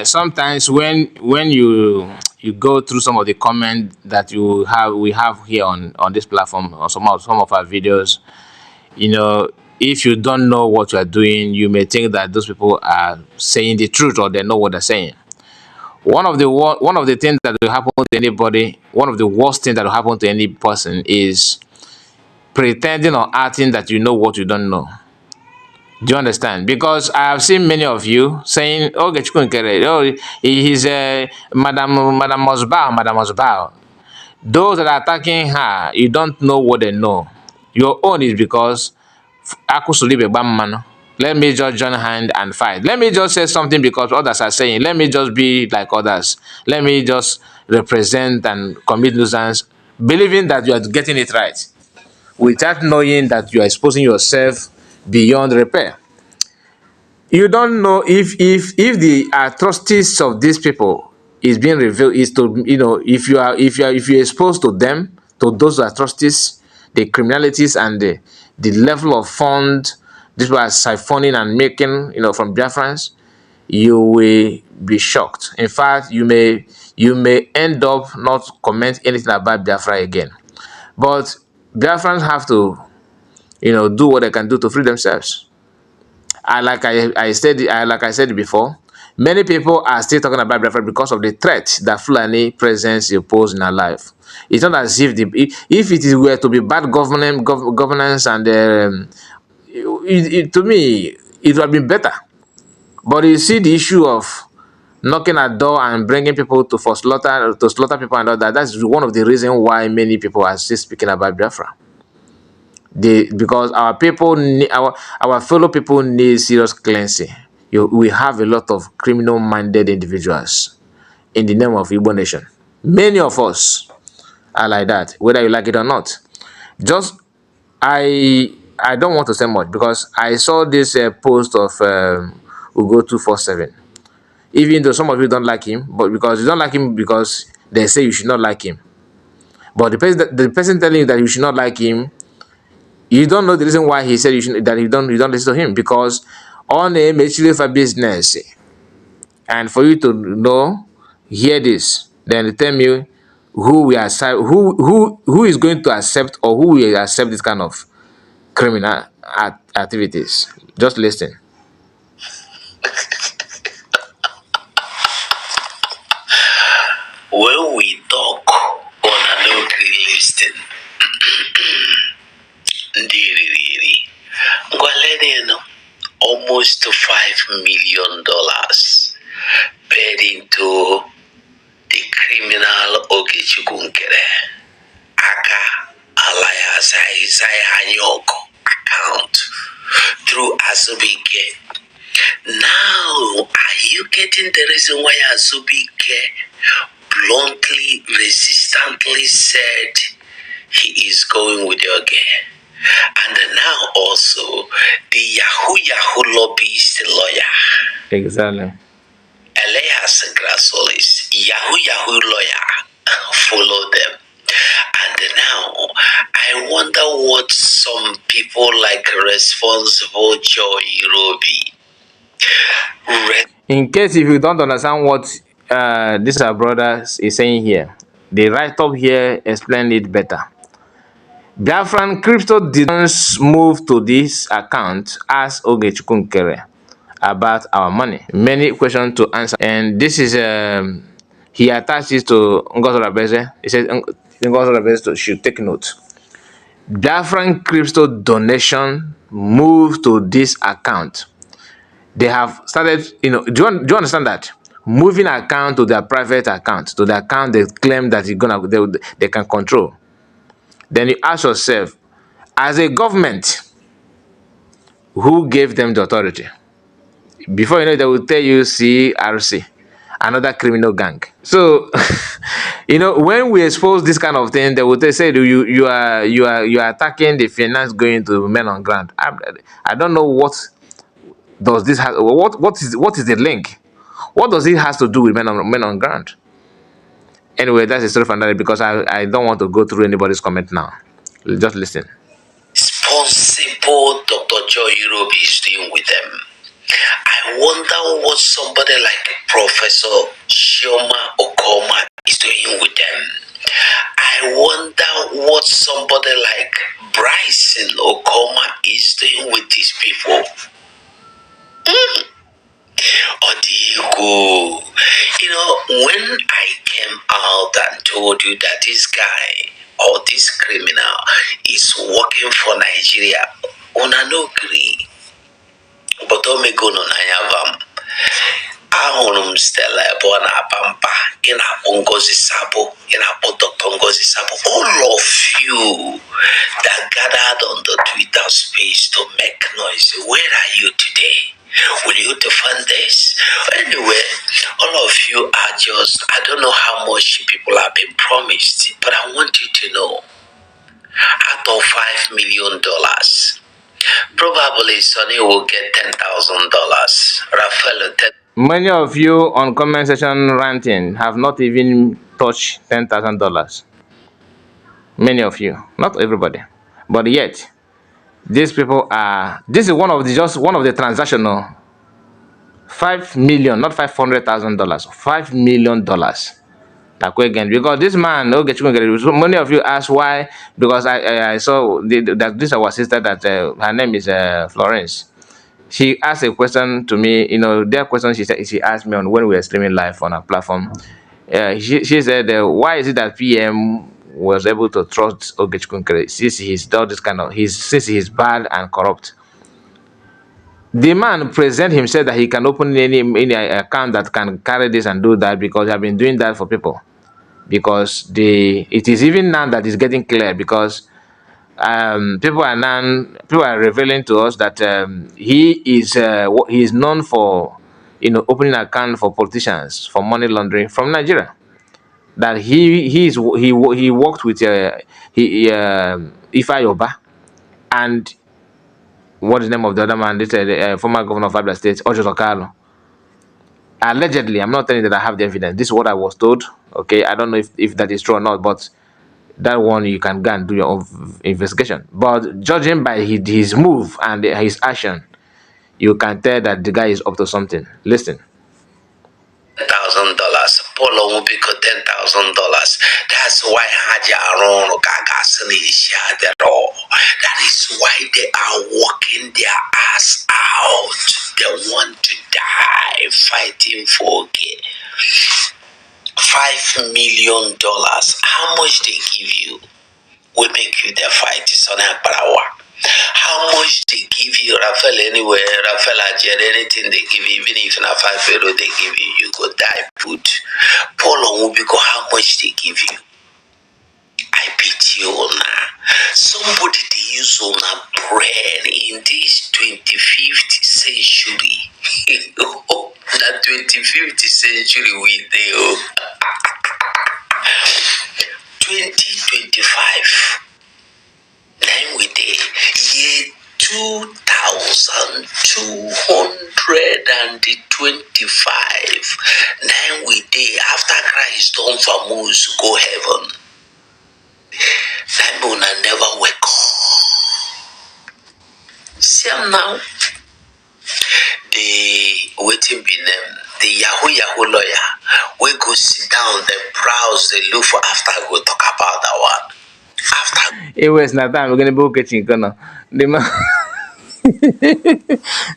Sometimes when you go through some of the comments that we have here on this platform or some of our videos, you know, if you don't know what you are doing, you may think that those people are saying the truth or they know what they're saying. One of the things that will happen to anybody, one of the worst things that will happen to any person is pretending or acting that you know what you don't know. Do you understand? Because I have seen many of you saying, "Oh, Nkere, oh, he's Madam must bow, Madam must bow." Those that are attacking her, you don't know what they know. Your own is because let me just join hand and fight. Let me just say something because others are saying. Let me just be like others. Let me just represent and commit nuisance, believing that you are getting it right, without knowing that you are exposing yourself beyond repair. You don't know if the atrocities of these people is being revealed, is to, if you're exposed to them, to those atrocities, the criminalities, and the level of fund these people are siphoning and making, from Biafrans, you will be shocked. In fact, you may end up not comment anything about Biafra again. But Biafrans have to, do what they can do to free themselves. Like I said before, many people are still talking about Biafra because of the threat that Fulani presence impose in our life. It's not as if if it were to be bad governance, and to me it would have been better. But you see the issue of knocking at door and bringing people to slaughter people and all that. That's one of the reasons why many people are still speaking about Biafra. Because our fellow people need serious cleansing. We have a lot of criminal-minded individuals in the name of Igbo nation. Many of us are like that, whether you like it or not. Just I don't want to say much because I saw this post of Ugo 247. Even though some of you don't like him, but because you don't like him because they say you should not like him. But the person telling you that you should not like him, you don't know the reason why he said that you don't listen to him, because on a actually for business. And for you to know, hear this, then tell me who is going to accept, or who will accept this kind of criminal activities. Just listen. When we talk on a no listing, almost $5 million paid into the criminal Nkere Aka alias Isaiah Anyoko account through Azubike. Now, are you getting the reason why Azubike bluntly, resistantly said he is going with your girl? And now also the Yahoo lobbyist lawyer. Exactly. Elias Grasolis, Yahoo lawyer, follow them. And now I wonder what some people like Responsible Joe Irobi. In case if you don't understand what this our brother is saying here, the write-up here explained it better. Biafran Crypto didn't move to this account as Nkere about our money. Many questions to answer, and this is he attached it to Ngozi Rabeze. He said Ngozi Rabeze should take note. Biafran Crypto donation moved to this account. They have started, do you understand that? Moving account to their private account, to the account they claim that they can control. Then you ask yourself, as a government, who gave them the authority? Before you know, they will tell you CRC, another criminal gang. So, when we expose this kind of thing, they will say you are attacking the finance going to men on ground. I don't know what does this have. What is the link? What does it has to do with men on ground? Anyway, that's a story for another, because I don't want to go through anybody's comment now. Just listen. Responsible Dr. Joe Irobi is doing with them. I I wonder what somebody like Professor Shioma Okoma is doing with them. I wonder what somebody like Bryson Okoma is doing with these people. Odigo. You know, when I came out and told you that this guy or this criminal is working for Nigeria, una no agree. But omego no nanya ahụrụ m Stella ebe ọ na-aba mba ị na-akpọ Ngozi Sabo, ị na-akpọ Dr. Ngozi Sabo, all of you that gathered on the Twitter space to make noise, where are you today? Will you defend this? Anyway, all of you are just, I don't know how much people have been promised, but I want you to know, out of $5 million, probably Sonny will get $10,000. Rafael, Many of you on comment section ranting have not even touched $10,000. Many of you, not everybody, but yet these people are. This is one of the just one of the transactional 5 million, not $500,000, $5 million. Again, because this man, many of you ask why. Because I saw that this our sister that her name is Florence. She asked a question to me. You know, their question she asked me on when we were streaming live on our platform. She said, why is it that PM was able to trust Nkere since he's done this kind of since he's bad and corrupt? The man present himself that he can open any account that can carry this and do that because he has been doing that for people. Because it is even now that it's getting clear because people are revealing to us that he is known for opening account for politicians for money laundering from Nigeria. That he worked with Ifa Yoba and what is the name of the other man? This former governor of Abia State, Ojo Okalo. Allegedly, I'm not telling you that I have the evidence. This is what I was told. Okay, I don't know if that is true or not, but that one you can go and do your own investigation. But judging by his move and his action, you can tell that the guy is up to something. Listen. $10,000. Polo will be $10,000. That's why Haja Aron Gagasani all. That is why they are working their ass out. They want to die fighting for it. $5 million. How much they give you will make you the fight. It's on a power. How much they give you, Rafael, anywhere, Rafael, anything they give you, even if not €5 they give you, you go die put. Paul will be go how much they give you. I pity you now. Somebody they use on a bread in this 25th century. That 25th century we do. 2025. Then we did year 2225. Then we did after Christ done for most go heaven. Then we never wake up. See now. The waiting be them. The Yahoo lawyer. We go sit down, they browse, they look for after I go talk about that one. After It was not time we're gonna be catching the man.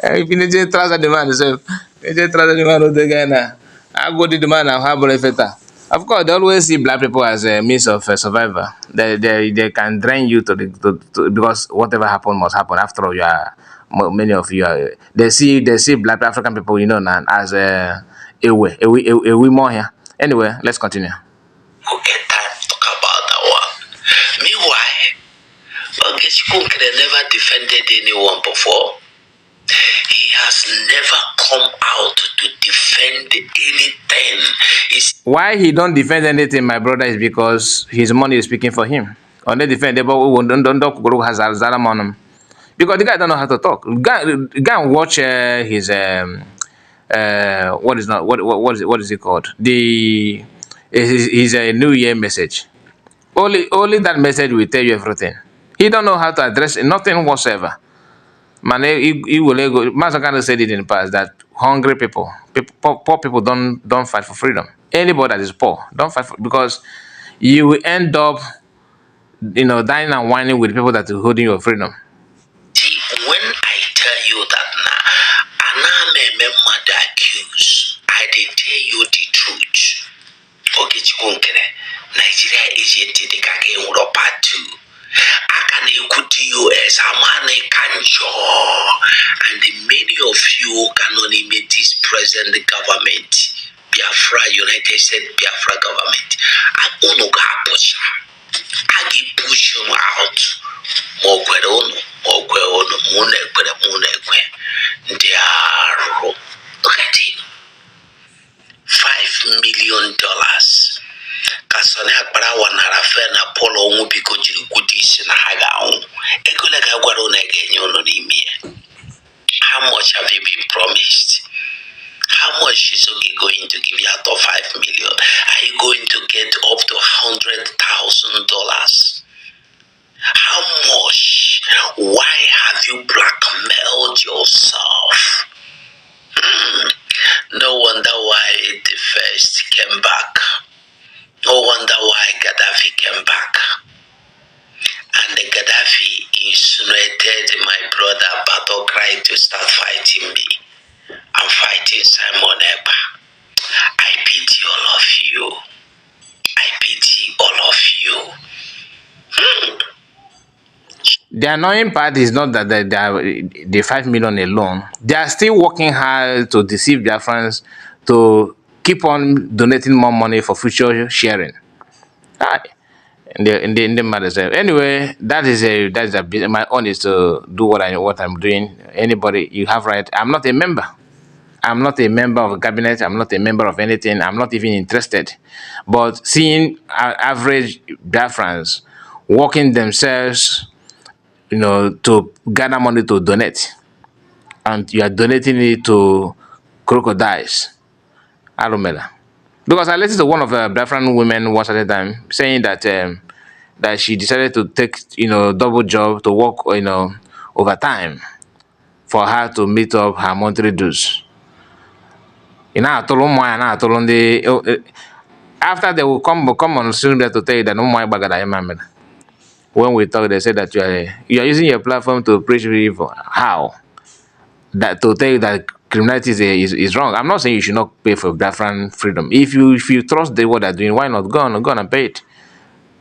If you just trust the man, so you just trust the man of the guy now. I go to the man and have a feta. Of course, they always see black people as a means of survival. They can drain you to because whatever happened must happen. After all, many of you are, they see black African people, now as a way more here. Anyway, let's continue. we'll get time to talk about that one. Meanwhile, Nkere never defended anyone before. He has never come out to defend anything. Why he don't defend anything, my brother, is because his money is speaking for him. On the defend, but we don't talk has Zalamanum. Because the guy don't know how to talk. Go and watch his what is it called? His New Year message. Only that message will tell you everything. He don't know how to address nothing whatsoever. Man, he will go. Master kind of said it in the past that hungry people, poor people don't fight for freedom. Anybody that is poor don't fight for, because you will end up, dining and whining with people that are holding your freedom. See, when I tell you that now, and I'm a mother accused, I did tell you the truth. Okay, Nkere, Nigeria is yet to take again with a part two. I can equate to you as a man can and many of you can only meet this present government, Biafra United States Biafra government. I don't push. I give push you out. They are, look at it. $5 million. Kasone akpara wanara fe na polo onwu biko jiri kwute isi na ha ga-anwụ. Ego le ga gwara na ga-enye unu n'ime ya. How much have you been promised? How much is okay going to give you out of 5 million? Are you going to get up to $100,000? How much? Why have you blackmailed yourself? No wonder why the first came back. No wonder why Gaddafi came back. And the Gaddafi insinuated my brother battle cry to start fighting me. I'm fighting Simon Ekpa. I pity all of you. I pity all of you. The annoying part is not that they are the 5 million alone. They are still working hard to deceive their friends to keep on donating more money for future sharing. Ah, in the matters. Anyway, that is a bit. My own is to do what I'm doing. Anybody, you have right. I'm not a member. I'm not a member of a cabinet. I'm not a member of anything. I'm not even interested. But seeing average Biafrans working themselves, to gather money to donate, and you are donating it to crocodiles, I don't matter. Because I listened to one of the Biafran women once at a time saying that she decided to take double job to work overtime for her to meet up her monthly dues. After they will come on social media to tell you that no more bagada. When we talk, they say that you are using your platform to preach evil. How? That to tell you that criminality is wrong. I'm not saying you should not pay for Biafran freedom. If you trust what they're doing, why not go on and pay it?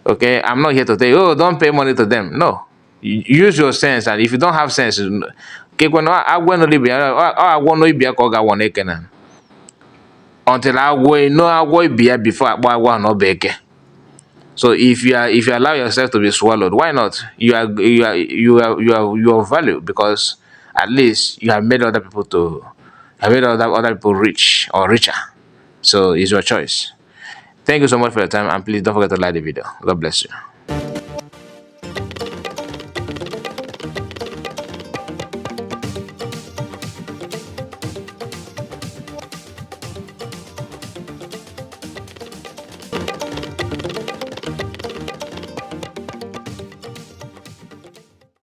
Okay, I'm not here to tell you, oh, don't pay money to them. No, use your sense, and if you don't have sense, okay, when I want to live, I want to be a koga one until I will be before I want no beke. So if you allow yourself to be swallowed, why not? You are value, because at least you have made other people rich or richer. So it's your choice. Thank you so much for your time, and please don't forget to like the video. God bless you.